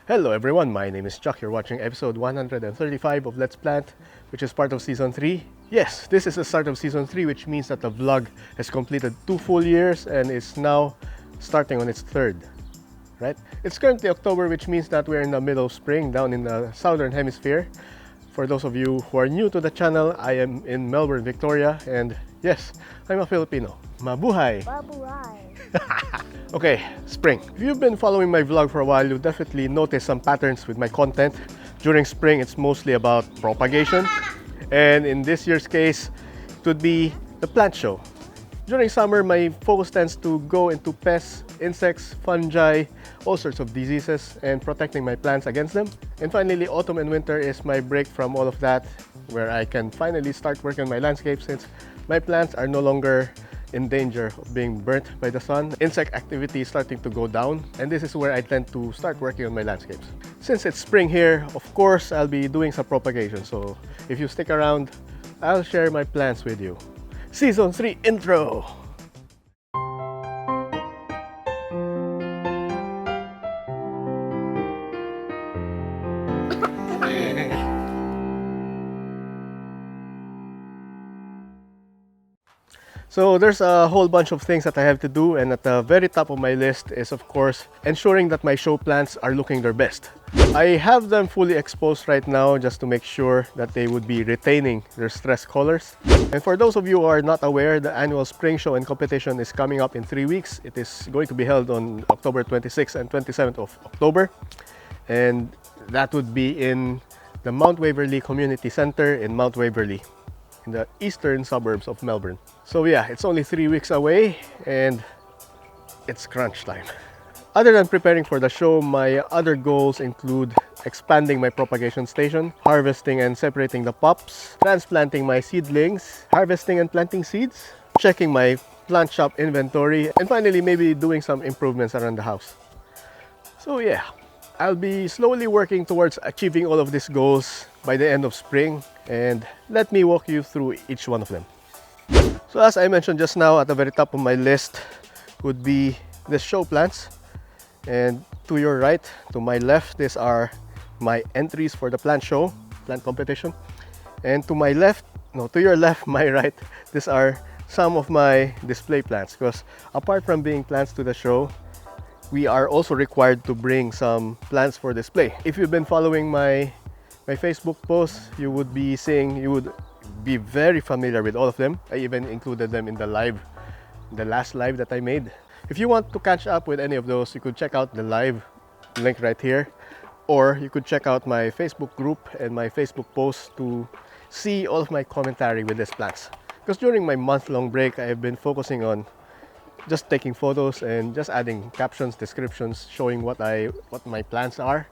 Hello everyone, my name is Chuck. You're watching episode 135 of Let's Plant, which is part of season 3. Yes, this is the start of season 3, which means that the vlog has completed 2 full years and is now starting on its third. Right? It's currently October, which means that we're in the middle of spring down in the southern hemisphere. For those of you who are new to the channel, I am in Melbourne, Victoria, and yes, I'm a Filipino. Mabuhay! Mabuhay. Okay, spring. If you've been following my vlog for a while, you'll definitely notice some patterns with my content. During spring, it's mostly about propagation. And in this year's case, it would be the plant show. During summer, my focus tends to go into pests, insects, fungi, all sorts of diseases, and protecting my plants against them. And finally, autumn and winter is my break from all of that, where I can finally start working on my landscape since my plants are no longer in danger of being burnt by the sun. Insect activity is starting to go down, and this is where I tend to start working on my landscapes. Since it's spring here, of course, I'll be doing some propagation. So if you stick around, I'll share my plans with you. Season 3 intro! So there's a whole bunch of things that I have to do, and at the very top of my list is of course ensuring that my show plants are looking their best. I have them fully exposed right now just to make sure that they would be retaining their stress colors. And for those of you who are not aware, the annual spring show and competition is coming up in 3 weeks. It is going to be held on October 26th and 27th of October, and that would be in the Mount Waverley Community Centre in Mount Waverley, in the eastern suburbs of Melbourne. So yeah, it's only 3 weeks away and it's crunch time. Other than preparing for the show, my other goals include expanding my propagation station, harvesting and separating the pups, transplanting my seedlings, harvesting and planting seeds, checking my plant shop inventory, and finally maybe doing some improvements around the house. So yeah, I'll be slowly working towards achieving all of these goals by the end of spring, and let me walk you through each one of them. So as I mentioned just now, at the very top of my list would be the show plants, and to your right, to my left, these are my entries for the plant show, plant competition, and to my left, no, to your left, my right, these are some of my display plants, because apart from being plants to the show, we are also required to bring some plants for display. If you've been following my Facebook posts, you would be seeing, you would be very familiar with all of them. I even included them in the last live that I made. If you want to catch up with any of those, you could check out the live link right here, or you could check out my Facebook group and my Facebook posts to see all of my commentary with these plants. Because during my month-long break, I have been focusing on just taking photos and just adding captions, descriptions, showing what my plants are.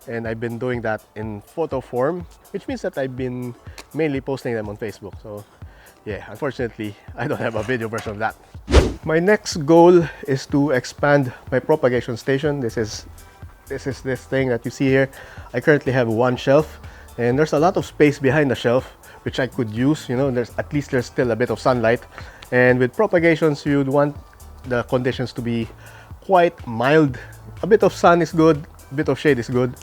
And I've been doing that in photo form, which means that I've been mainly posting them on Facebook. So yeah, unfortunately, I don't have a video version of that. My next goal is to expand my propagation station. This is this thing that you see here. I currently have one shelf, and there's a lot of space behind the shelf which I could use. You know, there's still a bit of sunlight, and with propagations, you'd want the conditions to be quite mild. A bit of sun is good, a bit of shade is good.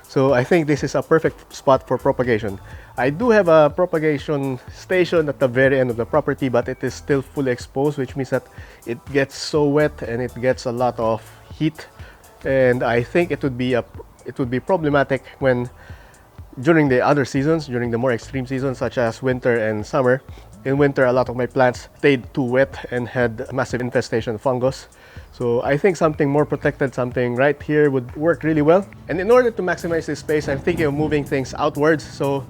So I think this is a perfect spot for propagation. I do have a propagation station at the very end of the property, but it is still fully exposed, which means that it gets so wet and it gets a lot of heat. And I think it would be problematic when during the other seasons, during the more extreme seasons such as winter and summer. In winter, a lot of my plants stayed too wet and had massive infestation of fungus. So I think something more protected, something right here would work really well. And in order to maximize this space, I'm thinking of moving things outwards. So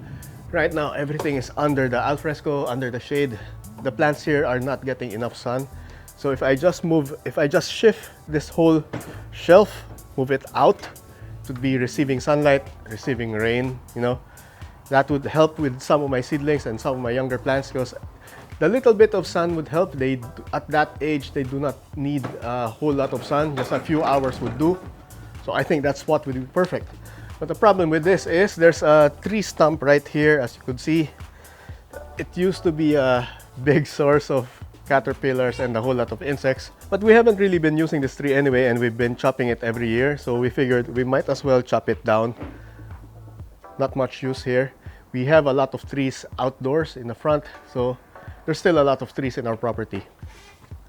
right now, everything is under the alfresco, under the shade. The plants here are not getting enough sun. So if I just shift this whole shelf, move it out, it would be receiving sunlight, receiving rain, you know. That would help with some of my seedlings and some of my younger plants, because the little bit of sun would help. At that age, they do not need a whole lot of sun. Just a few hours would do. So I think that spot would be perfect. But the problem with this is there's a tree stump right here, as you could see. It used to be a big source of caterpillars and a whole lot of insects. But we haven't really been using this tree anyway, and we've been chopping it every year, so we figured we might as well chop it down. Not much use here. We have a lot of trees outdoors in the front, so there's still a lot of trees in our property.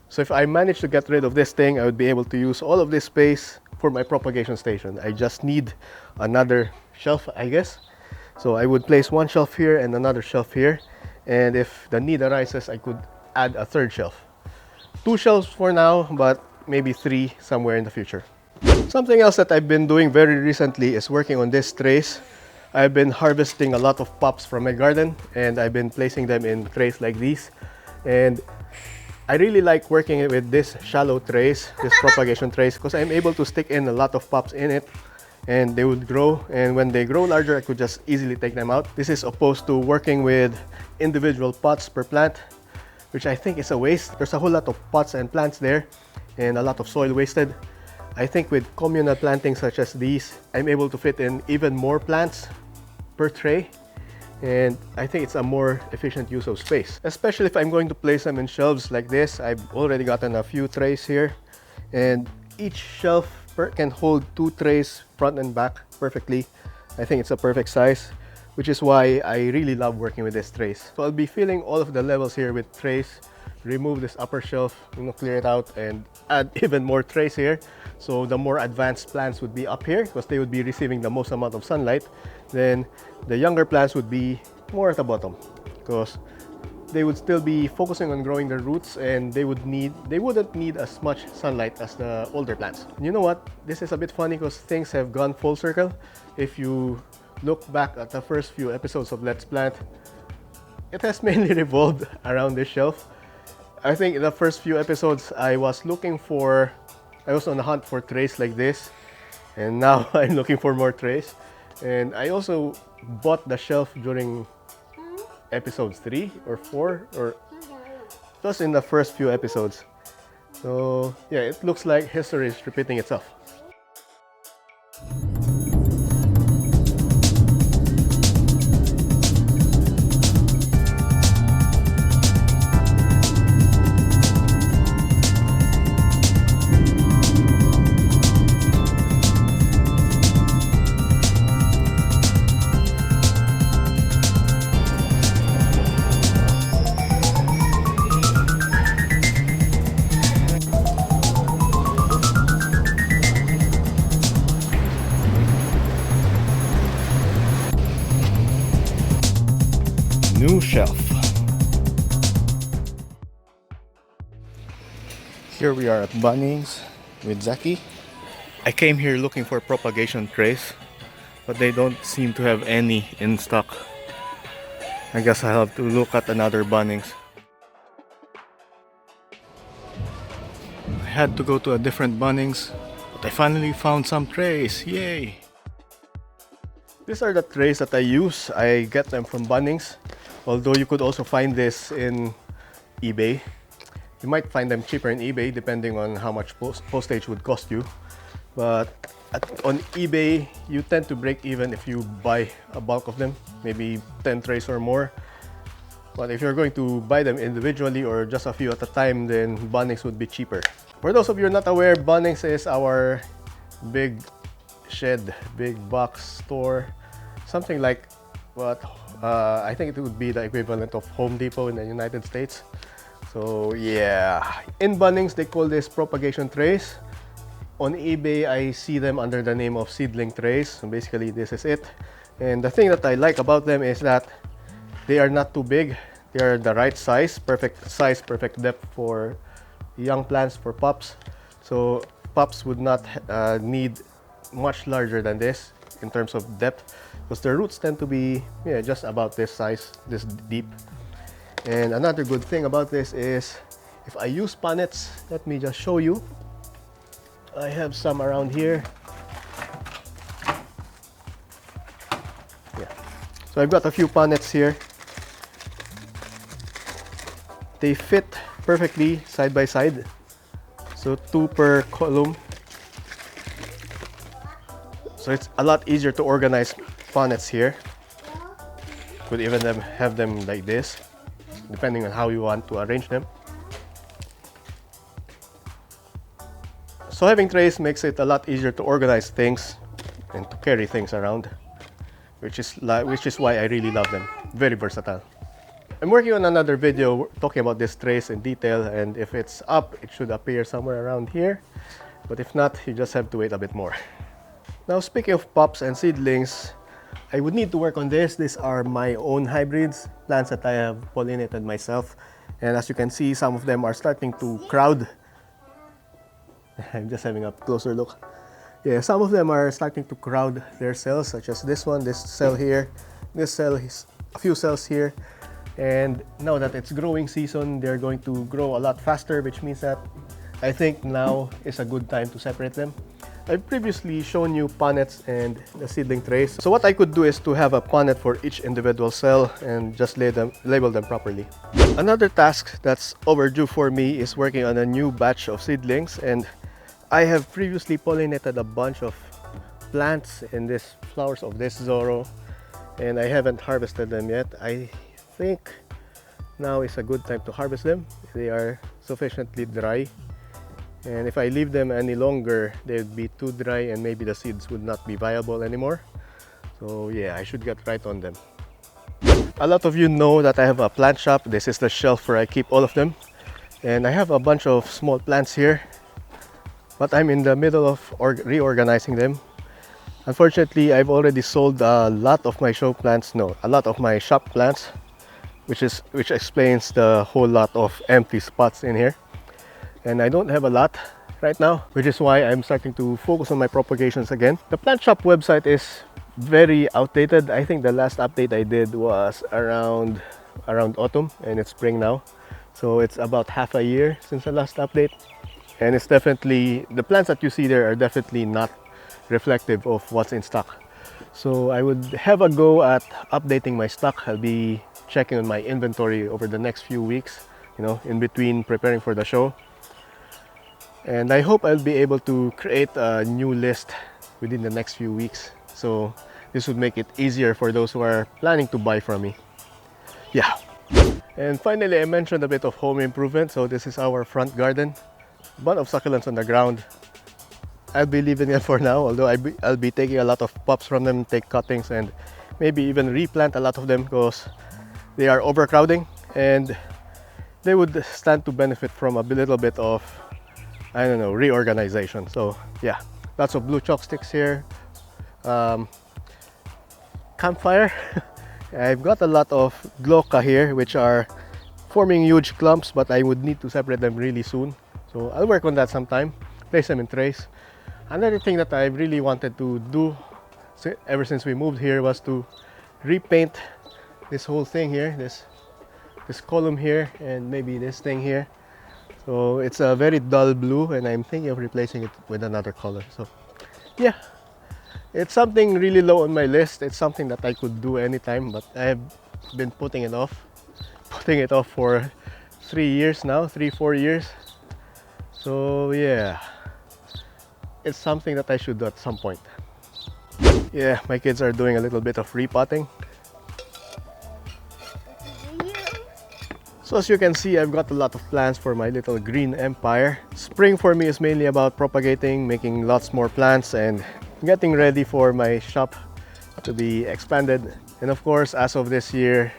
So if I manage to get rid of this thing, I would be able to use all of this space for my propagation station. I just need another shelf, I guess. So I would place one shelf here and another shelf here, and if the need arises, I could add a third shelf. 2 shelves for now, but maybe 3 somewhere in the future. Something else that I've been doing very recently is working on these trays. I've been harvesting a lot of pops from my garden, and I've been placing them in trays like these. And I really like working with these shallow trays, these propagation trays, because I'm able to stick in a lot of pops in it, and they would grow, and when they grow larger, I could just easily take them out. This is opposed to working with individual pots per plant, which I think is a waste. There's a whole lot of pots and plants there, and a lot of soil wasted. I think with communal planting such as these, I'm able to fit in even more plants per tray, and I think it's a more efficient use of space, especially if I'm going to place them in shelves like this. I've already gotten a few trays here, and each shelf can hold 2 trays front and back perfectly. I think it's a perfect size, which is why I really love working with these trays. So I'll be filling all of the levels here with trays, remove this upper shelf, clear it out, and add even more trays here. So the more advanced plants would be up here because they would be receiving the most amount of sunlight. Then the younger plants would be more at the bottom because they would still be focusing on growing their roots, and they wouldn't need as much sunlight as the older plants. You know what? This is a bit funny because things have gone full circle. If you look back at the first few episodes of Let's Plant, it has mainly revolved around this shelf. I think in the first few episodes, I was on the hunt for trays like this, and now I'm looking for more trays. And I also bought the shelf during episodes 3 or 4, or just in the first few episodes. So yeah, it looks like history is repeating itself. New shelf. Here we are at Bunnies with Zaki. I came here looking for propagation trays, but they don't seem to have any in stock. I guess I'll have to look at another Bunnies. I had to go to a different Bunnies, but I finally found some trays. Yay! These are the trays that I use. I get them from Bunnies. Although you could also find this in eBay. You might find them cheaper in eBay depending on how much postage would cost you. But on eBay, you tend to break even if you buy a bulk of them, maybe 10 trays or more. But if you're going to buy them individually or just a few at a time, then Bunnies would be cheaper. For those of you not aware, Bunnies is our big shed, big box store, something like what I think it would be the equivalent of Home Depot in the United States. So yeah, in Bunnies they call this propagation trays. On eBay I see them under the name of seedling trays. So basically this is it. And the thing that I like about them is that they are not too big. They are the right size, perfect depth for young plants, for pups. So pups would not need much larger than this in terms of depth, because their roots tend to be just about this size, this deep. And another good thing about this is if I use punnets, let me just show you. I have some around here. Yeah. So I've got a few punnets here. They fit perfectly side by side. So 2 per column. So it's a lot easier to organize punnets here. Could even have them like this, depending on how you want to arrange them. So having trays makes it a lot easier to organize things and to carry things around, which is why I really love them. Very versatile. I'm working on another video talking about these trays in detail, and if it's up, it should appear somewhere around here. But if not, you just have to wait a bit more. Now, speaking of pups and seedlings, I would need to work on this. These are my own hybrids, plants that I have pollinated myself. And as you can see, some of them are starting to crowd. I'm just having a closer look. Yeah, some of them are starting to crowd their cells, such as this one, this cell here, this cell, a few cells here. And now that it's growing season, they're going to grow a lot faster, which means that I think now is a good time to separate them. I've previously shown you punnets and the seedling trays. So what I could do is to have a punnet for each individual cell and just label them properly. Another task that's overdue for me is working on a new batch of seedlings, and I have previously pollinated a bunch of plants in these flowers of this Zorro, and I haven't harvested them yet. I think now is a good time to harvest them. They are sufficiently dry, and if I leave them any longer, they would be too dry and maybe the seeds would not be viable anymore. So yeah, I should get right on them. A lot of you know that I have a plant shop. This is the shelf where I keep all of them, and I have a bunch of small plants here, but I'm in the middle of reorganizing them. Unfortunately, I've already sold a lot of my a lot of my shop plants, which explains the whole lot of empty spots in here. And I don't have a lot right now, which is why I'm starting to focus on my propagations again. The plant shop website is very outdated. I think the last update I did was around autumn, and it's spring now. So it's about half a year since the last update. And it's definitely, the plants that you see there are definitely not reflective of what's in stock. So I would have a go at updating my stock. I'll be checking on my inventory over the next few weeks, in between preparing for the show. And I hope I'll be able to create a new list within the next few weeks. So this would make it easier for those who are planning to buy from me. Yeah. And finally, I mentioned a bit of home improvement. So this is our front garden. A bunch of succulents on the ground. I'll be leaving it for now, although I'll be taking a lot of pups from them, take cuttings, and maybe even replant a lot of them because they are overcrowding and they would stand to benefit from a little bit of, I don't know, reorganization. So yeah, lots of blue chalk sticks here. Campfire. I've got a lot of glauca here, which are forming huge clumps, but I would need to separate them really soon. So I'll work on that sometime, place them in trays. Another thing that I really wanted to do ever since we moved here was to repaint this whole thing here, this column here, and maybe this thing here. So it's a very dull blue, and I'm thinking of replacing it with another color. So yeah, it's something really low on my list. It's something that I could do anytime, but I have been putting it off for 3 years now, 3-4 years. So yeah, it's something that I should do at some point. Yeah, my kids are doing a little bit of repotting. So as you can see, I've got a lot of plans for my little green empire. Spring for me is mainly about propagating, making lots more plants, and getting ready for my shop to be expanded. And of course, as of this year,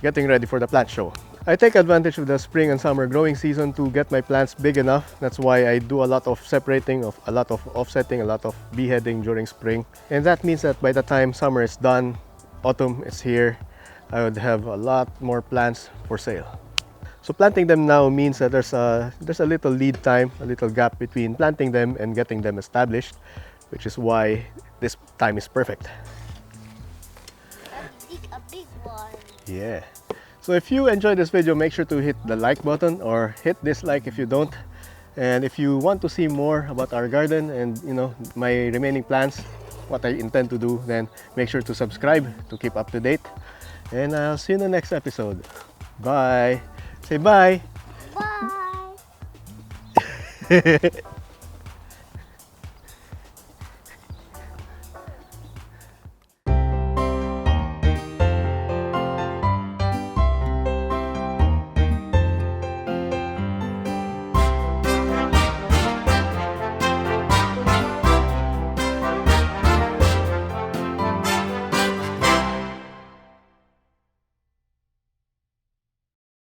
getting ready for the plant show. I take advantage of the spring and summer growing season to get my plants big enough. That's why I do a lot of separating, a lot of offsetting, a lot of beheading during spring. And that means that by the time summer is done, autumn is here, I would have a lot more plants for sale. So planting them now means that there's a little lead time, a little gap between planting them and getting them established, which is why this time is perfect. A big one. Yeah. So if you enjoyed this video, make sure to hit the like button or hit dislike if you don't. And if you want to see more about our garden and my remaining plans, what I intend to do, then make sure to subscribe to keep up to date. And I'll see you in the next episode. Bye. Say bye. Bye.